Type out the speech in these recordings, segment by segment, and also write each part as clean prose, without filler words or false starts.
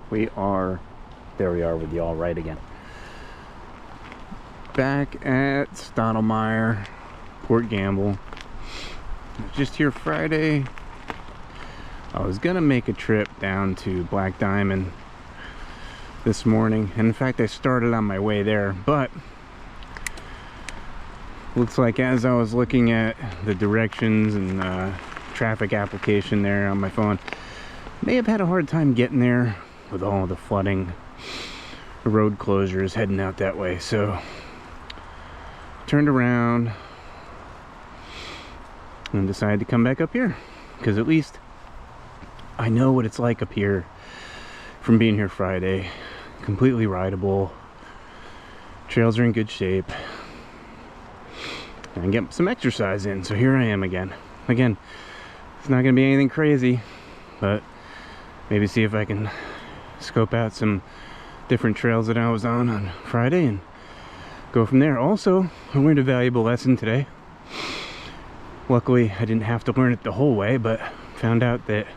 There we are with y'all right again. Back at Stottlemeyer, Port Gamble. I was just here Friday. I was gonna make a trip down to Black Diamond this morning, and in fact I started on my way there, but looks like as I was looking at the directions and traffic application there on my phone, may have had a hard time getting there with all the flooding, road closures heading out that way. So turned around and decided to come back up here, because at least I know what it's like up here from being here Friday. Completely rideable, trails are in good shape, and get some exercise in. So here I am again. It's not gonna be anything crazy, but maybe see if I can scope out some different trails that I was on Friday and go from there. Also, I learned a valuable lesson today. Luckily, I didn't have to learn it the whole way, but found out that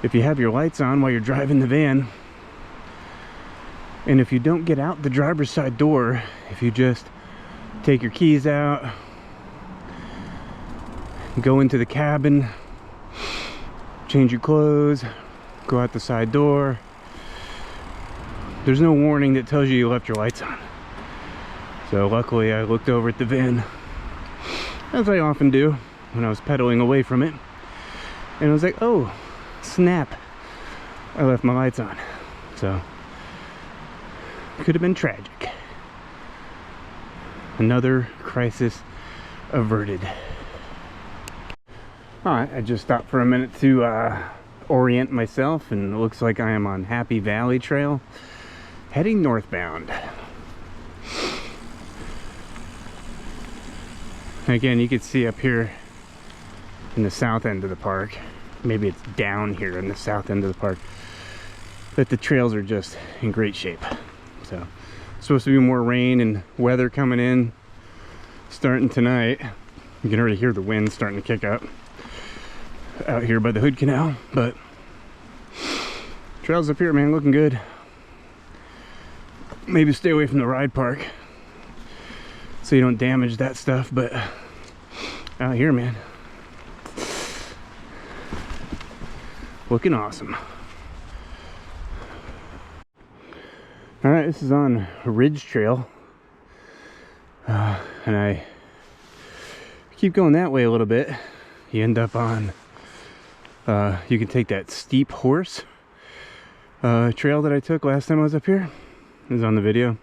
if you have your lights on while you're driving the van, and if you don't get out the driver's side door, if you just take your keys out, go into the cabin, change your clothes, go out the side door, there's no warning that tells you you left your lights on. So luckily I looked over at the van, as I often do when I was pedaling away from it, and I was like, oh snap, I left my lights on. So could have been tragic. Another crisis averted. Alright, I just stopped for a minute to orient myself, and it looks like I am on Happy Valley Trail, heading northbound. Again, you can see up here in the south end of the park, maybe it's down here in the south end of the park, that the trails are just in great shape. So supposed to be more rain and weather coming in starting tonight. You can already hear the wind starting to kick up out here by the Hood Canal, but trails up here, man, looking good. Maybe stay away from the ride park so you don't damage that stuff, but out here, man, looking awesome. All right, this is on Ridge Trail, and I keep going that way a little bit. You end up on you can take that steep horse trail that I took last time I was up here. It was on the video.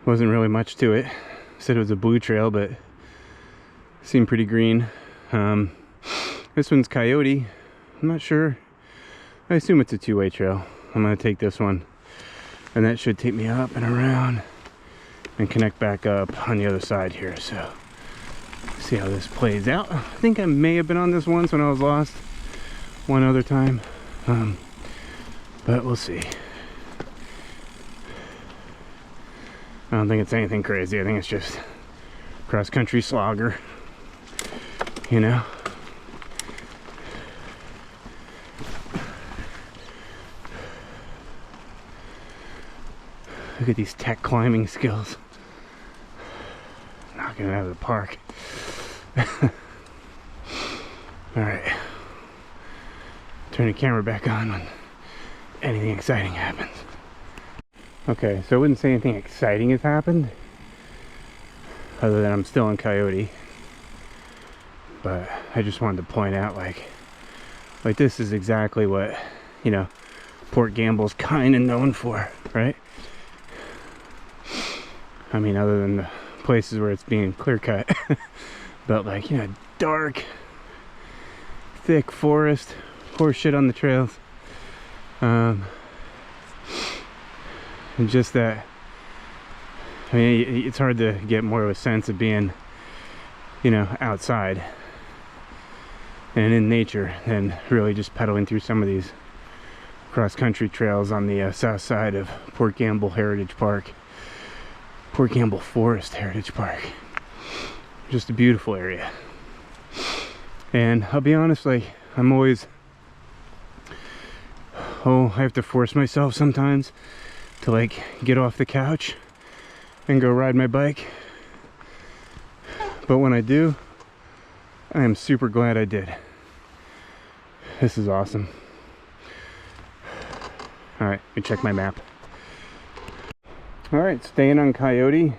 Wasn't really much to it. Said it was a blue trail, but seemed pretty green. This one's Coyote. I'm not sure. I assume it's a two-way trail. I'm gonna take this one, and that should take me up and around and connect back up on the other side here. So see how this plays out. I think I may have been on this once when I was lost one other time, but we'll see. I don't think it's anything crazy. I think it's just cross-country slogger, you know. Look at these tech climbing skills. Knocking it out of the park. Alright. Turn the camera back on when anything exciting happens. Okay, so I wouldn't say anything exciting has happened, other than I'm still in Coyote. But I just wanted to point out, like this is exactly what, you know, Port Gamble's kind of known for, right? I mean, other than the places where it's being clear cut, but like, you know, dark, thick forest, horse shit on the trails, and just that, I mean, it's hard to get more of a sense of being, you know, outside and in nature than really just pedaling through some of these cross-country trails on the south side of Port Gamble Heritage Park, Port Gamble Forest Heritage Park. Just a beautiful area. And I'll be honest, like, I'm always Oh, I have to force myself sometimes to like get off the couch and go ride my bike. But when I do, I am super glad I did. This is awesome. All right, let me check my map. All right, staying on Coyote.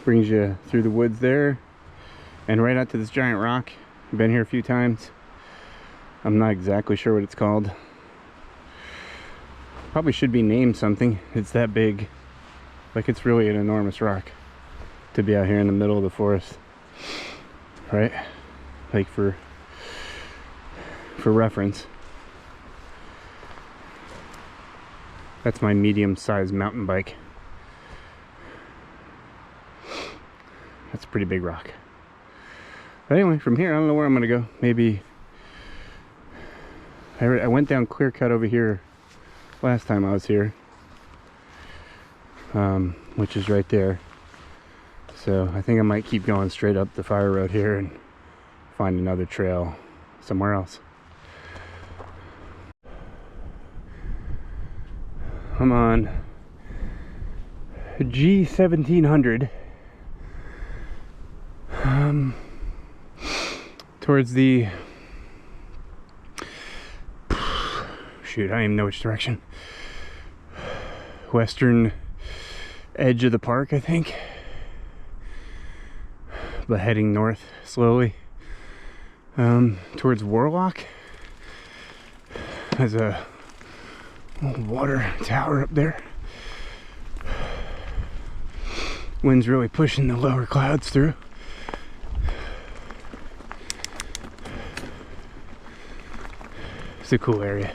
Brings you through the woods there and right out to this giant rock. I've been here a few times. I'm not exactly sure what it's called. Probably should be named something. It's that big. Like, it's really an enormous rock to be out here in the middle of the forest, right? Like for reference, that's my medium-sized mountain bike. That's a pretty big rock. But anyway, from here I don't know where I'm gonna go. Maybe I went down Clear Cut over here last time I was here, which is right there. So I think I might keep going straight up the fire road here and find another trail somewhere else. I'm on G1700 towards the shoot, I don't even know which direction. Western edge of the park, I think. But heading north slowly towards Warlock. There's a water tower up there. Wind's really pushing the lower clouds through. It's a cool area.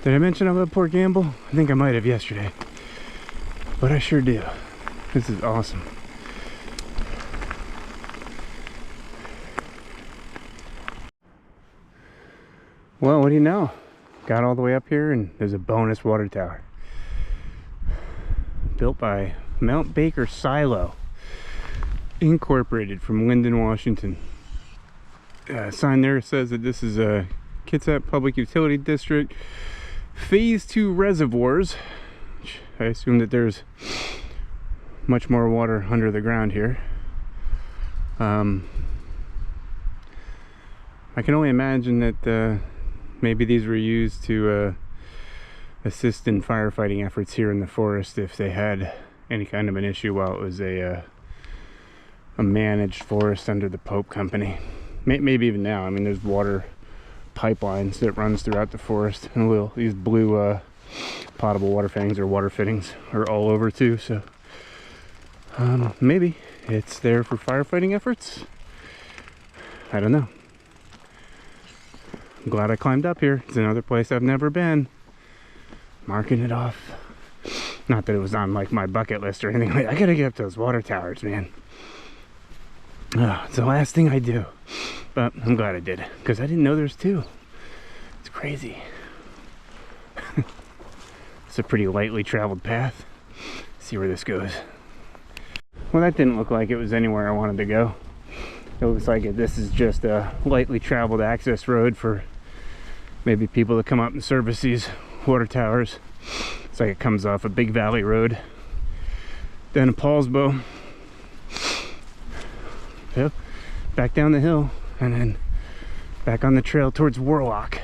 Did I mention I love Port Gamble? I think I might have yesterday, but I sure do. This is awesome. Well, what do you know? Got all the way up here and there's a bonus water tower. Built by Mount Baker Silo, Incorporated, from Linden, Washington. Sign there says that this is a Kitsap Public Utility District Phase 2 reservoirs. Which I assume that there's much more water under the ground here. I can only imagine that maybe these were used to assist in firefighting efforts here in the forest if they had any kind of an issue while it was a managed forest under the Pope Company. Maybe even now. I mean, there's water pipelines that runs throughout the forest, and these blue potable water fangs or water fittings are all over too. So maybe it's there for firefighting efforts. I don't know. I'm glad I climbed up here. It's another place I've never been. Marking it off. Not that it was on like my bucket list or anything. I gotta get up to those water towers, man. It's the last thing I do. But I'm glad I did, because I didn't know there's two. It's crazy. It's a pretty lightly traveled path. Let's see where this goes. Well, that didn't look like it was anywhere I wanted to go. It looks like this is just a lightly traveled access road for maybe people that come up and service these water towers. It's like it comes off a Big Valley Road, then a Paulsbo, yep, back down the hill, and then back on the trail towards Warlock.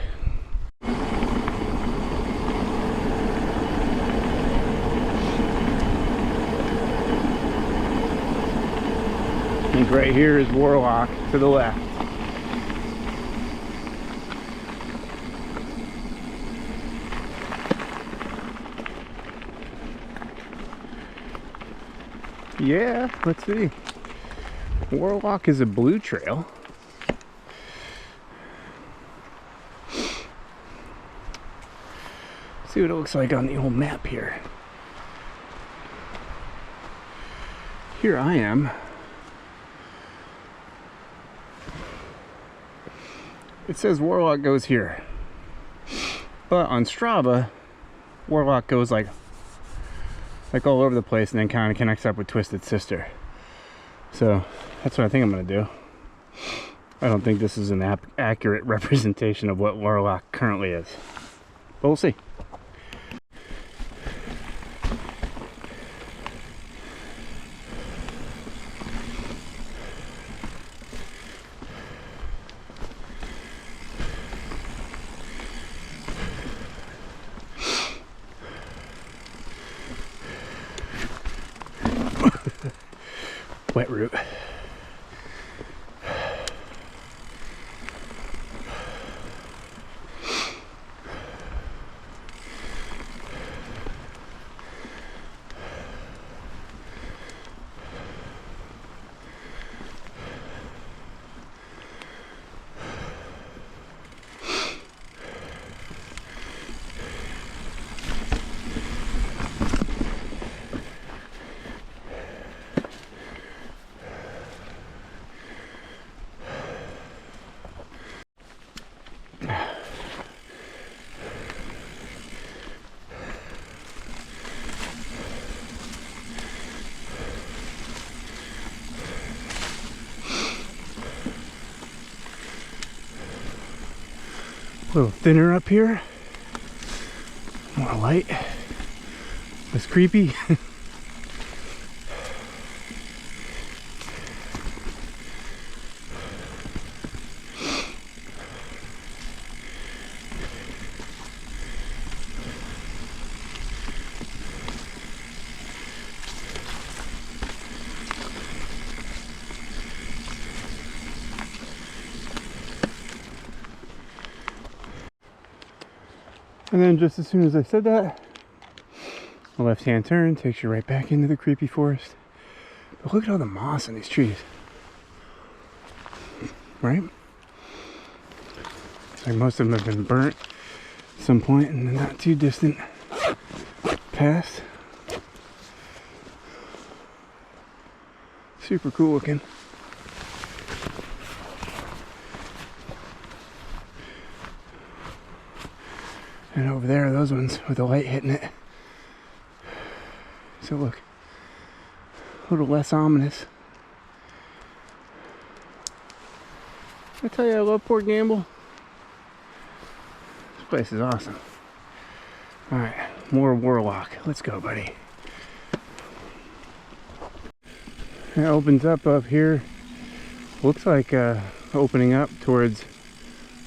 I think right here is Warlock to the left. Yeah, let's see. Warlock is a blue trail. See what it looks like on the old map here. Here I am. It says Warlock goes here, but on Strava, Warlock goes like all over the place and then kind of connects up with Twisted Sister. So that's what I think I'm gonna do. I don't think this is an accurate representation of what Warlock currently is, but we'll see. Wet root. A little thinner up here, more light, less creepy. And then just as soon as I said that, a left-hand turn takes you right back into the creepy forest. But look at all the moss on these trees. Right? It's like most of them have been burnt at some point in the not too distant past. Super cool looking. And over there are those ones with the light hitting it. So look, a little less ominous. I tell you, I love Port Gamble. This place is awesome. Alright, more Warlock. Let's go, buddy. It opens up here. Looks like opening up towards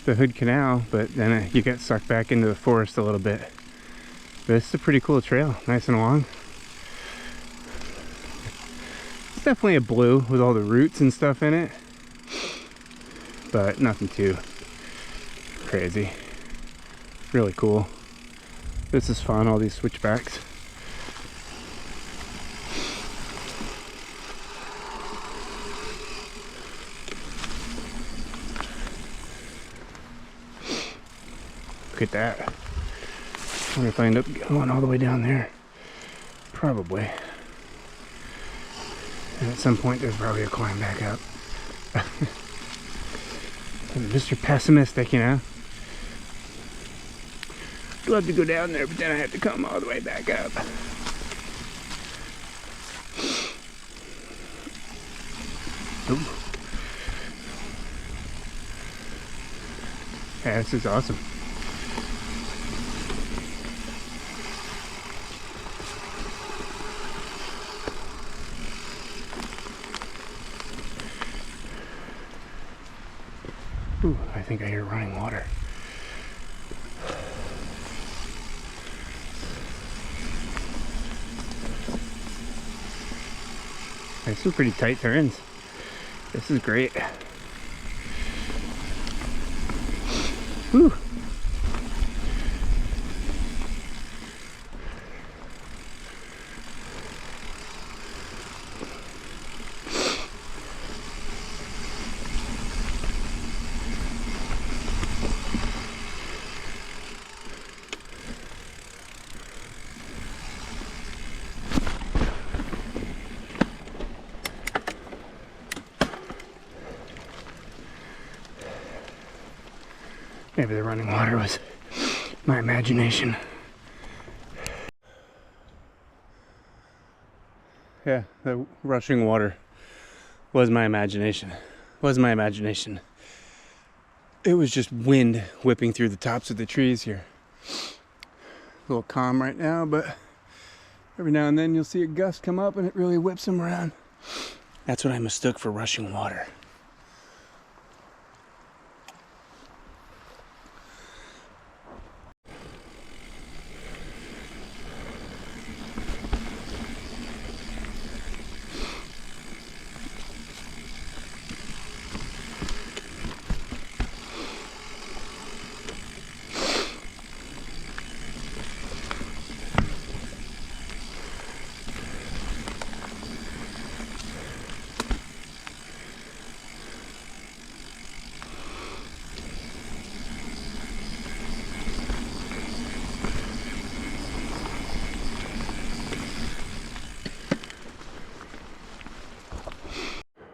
the Hood Canal, but then you get sucked back into the forest a little bit. But it's a pretty cool trail, nice and long. It's definitely a blue with all the roots and stuff in it, but nothing too crazy. Really cool. This is fun, all these switchbacks. Look at that. I wonder if I end up going all the way down there. Probably. And at some point there's probably a climb back up. Mr. Pessimistic, you know. I'd love to go down there, but then I have to come all the way back up. Ooh. Yeah, this is awesome. Ooh, I think I hear running water. There's some pretty tight turns. This is great. Whew. Maybe the running water was my imagination. Yeah, the rushing water was my imagination. Was my imagination. it was just wind whipping through the tops of the trees here. A little calm right now, but every now and then you'll see a gust come up and it really whips them around. That's what I mistook for rushing water.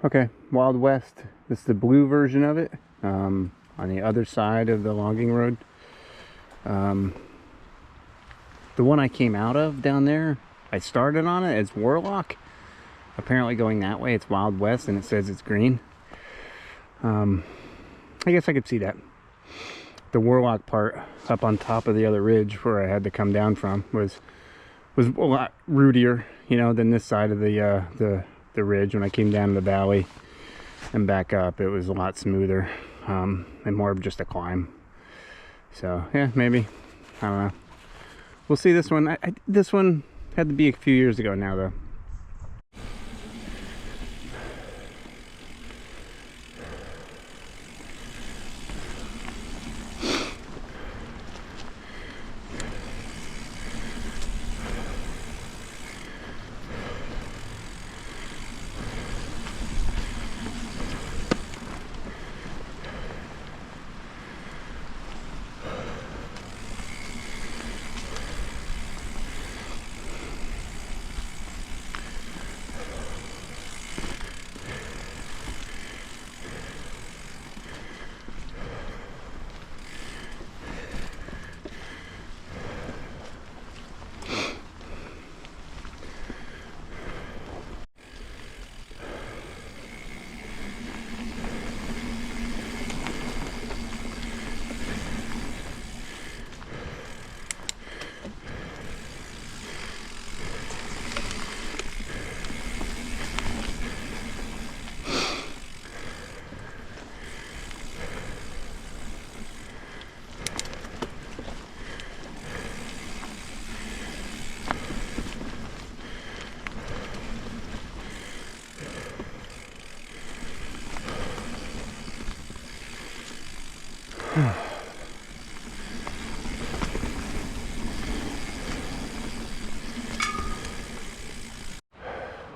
Okay, Wild West. This is the blue version of it, on the other side of the logging road. The one I came out of down there, I started on it as Warlock. Apparently going that way, it's Wild West, and it says it's green. I guess I could see that. The Warlock part up on top of the other ridge where I had to come down from was a lot rootier, you know, than this side of the ridge. When I came down the valley and back up, it was a lot smoother, and more of just a climb. So yeah, maybe, I don't know, we'll see. This one, this one had to be a few years ago now though.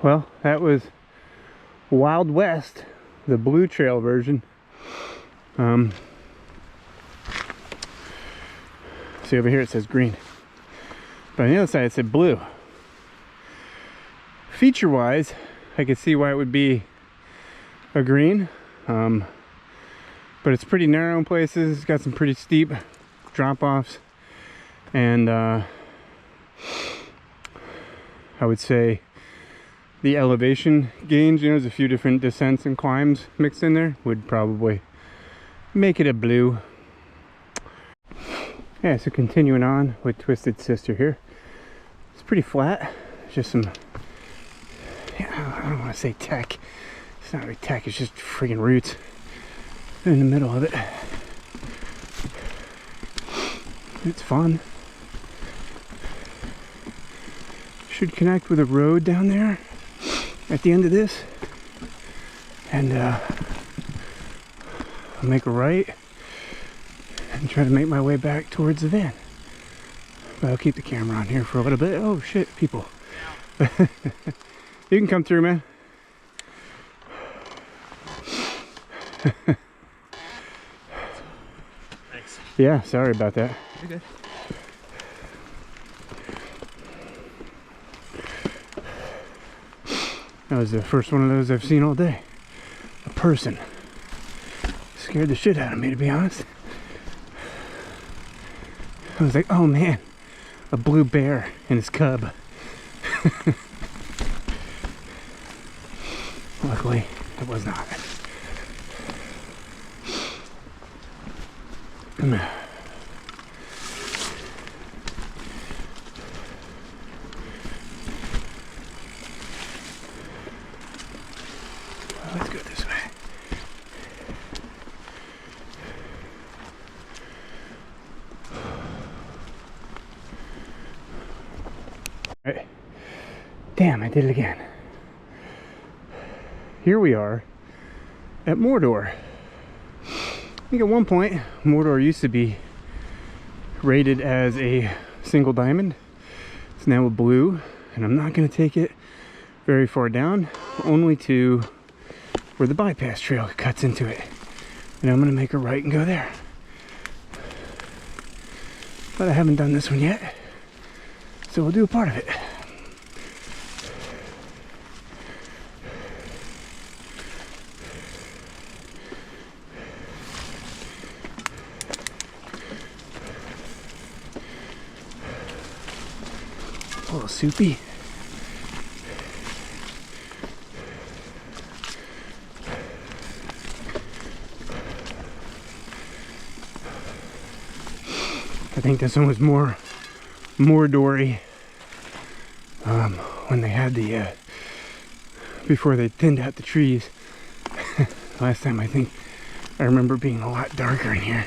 Well, that was Wild West, the blue trail version. See over here it says green, but on the other side it said blue. Feature wise, I could see why it would be a green, but it's pretty narrow in places. It's got some pretty steep drop-offs, and I would say the elevation gains, you know, there's a few different descents and climbs mixed in there, would probably make it a blue. Yeah, so continuing on with Twisted Sister here. It's pretty flat. Just some, yeah, I don't want to say tech. It's not really tech, it's just freaking roots in the middle of it. It's fun. Should connect with a road down there at the end of this, and I'll make a right and try to make my way back towards the van. But I'll keep the camera on here for a little bit. Oh shit, people. You can come through, man. Thanks. Yeah, sorry about that. You're good. That was the first one of those I've seen all day. A person. Scared the shit out of me, to be honest. I was like, oh man, a blue bear and his cub. Luckily, it was not. Let's go this way. All right. Damn, I did it again. Here we are at Mordor. I think at one point, Mordor used to be rated as a single diamond. It's now a blue, and I'm not going to take it very far down, only to where the bypass trail cuts into it. And I'm going to make a right and go there. But I haven't done this one yet, so we'll do a part of it. A little soupy. I think this one was more Mordory when they had the before they thinned out the trees. Last time I think I remember being a lot darker in here.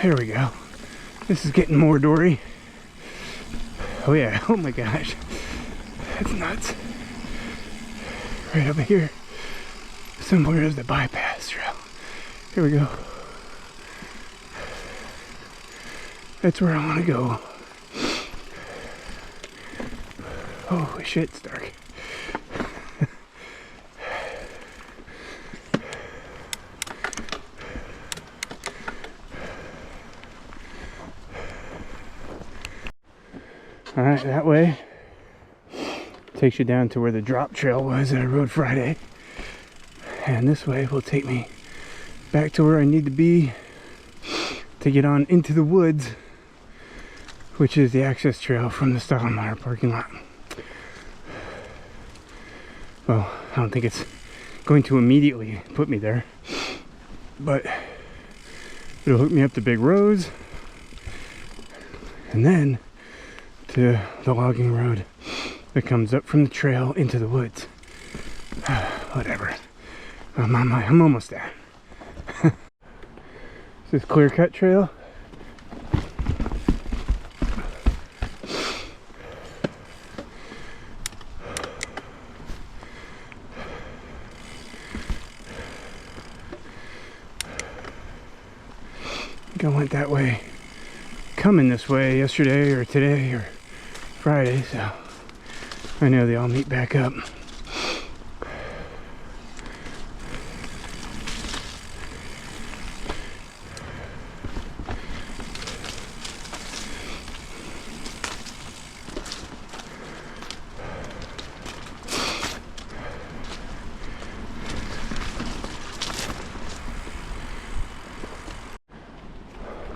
Here we go. This is getting more Dory. Oh yeah, oh my gosh. That's nuts. Right over here. Somewhere is the bypass trail. Here we go. That's where I want to go. Holy shit, it's dark. Alright, that way takes you down to where the drop trail was that I rode Friday. And this way will take me back to where I need to be to get on into the woods, which is the access trail from the Stottlemeyer parking lot. Well, I don't think it's going to immediately put me there, but it'll hook me up to Big Rose, and then to the logging road that comes up from the trail into the woods. Whatever. I'm almost there. This is clear cut trail. I think I went that way, coming this way yesterday or today or Friday, so I know they all meet back up.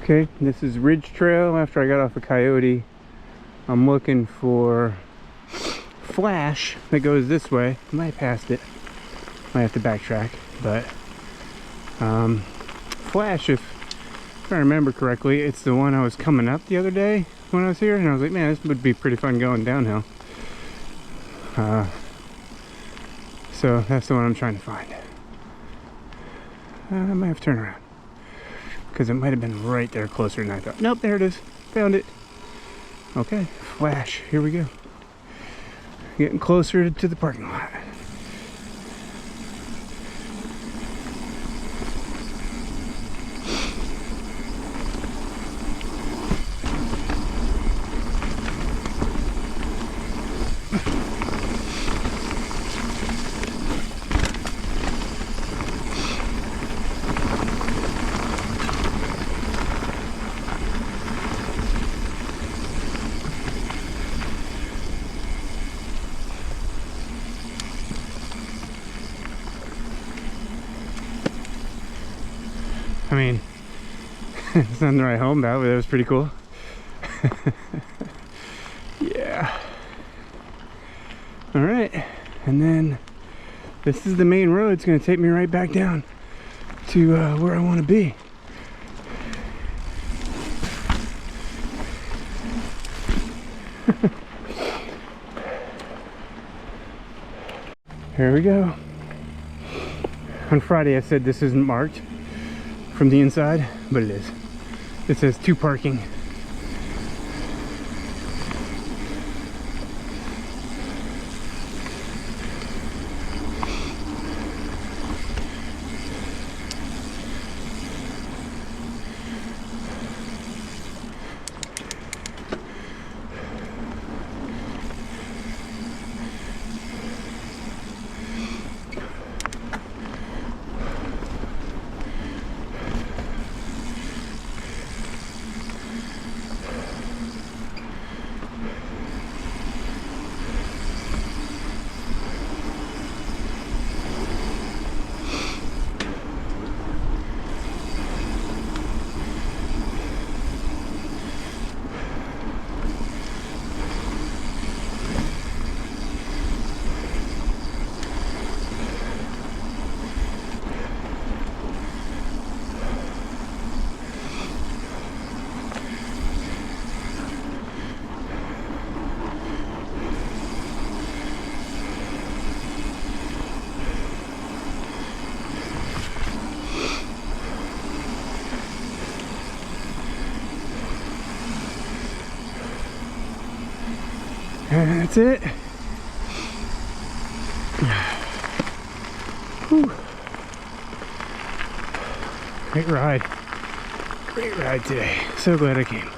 Okay, this is Ridge Trail after I got off of Coyote. I'm looking for Flash that goes this way. I might have passed it. Might have to backtrack, but Flash, if I remember correctly, it's the one I was coming up the other day when I was here, and I was like, man, this would be pretty fun going downhill. So that's the one I'm trying to find. I might have to turn around, because it might have been right there closer than I thought. Nope, there it is. Found it. Okay, Flash, here we go. Getting closer to the parking lot. I mean, it's nothing to write home about, but it was pretty cool. Yeah. All right, and then this is the main road. It's gonna take me right back down to where I want to be. Here we go. On Friday I said this isn't marked from the inside, but it is. It says 2 parking. And that's it. Whew. Great ride. Great ride today. So glad I came.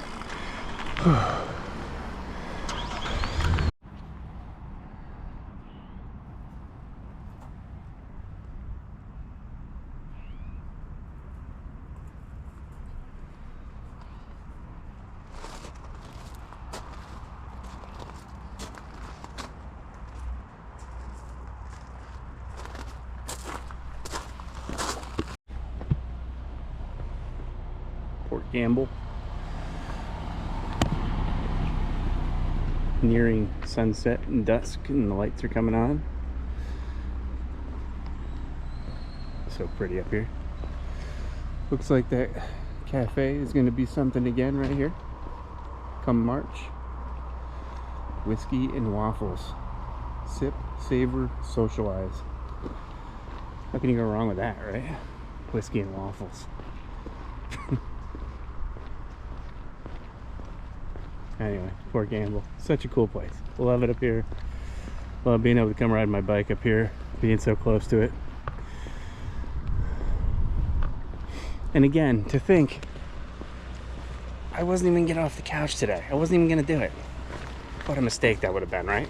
Port Gamble. Nearing sunset and dusk, and the lights are coming on. So pretty up here. Looks like that cafe is going to be something again right here come March. Whiskey and waffles. Sip, savor, socialize. How can you go wrong with that, right? Whiskey and waffles. Anyway, Port Gamble, such a cool place. Love it up here. Love being able to come ride my bike up here, being so close to it. And again, to think, I wasn't even getting off the couch today. I wasn't even gonna do it. What a mistake that would have been, right?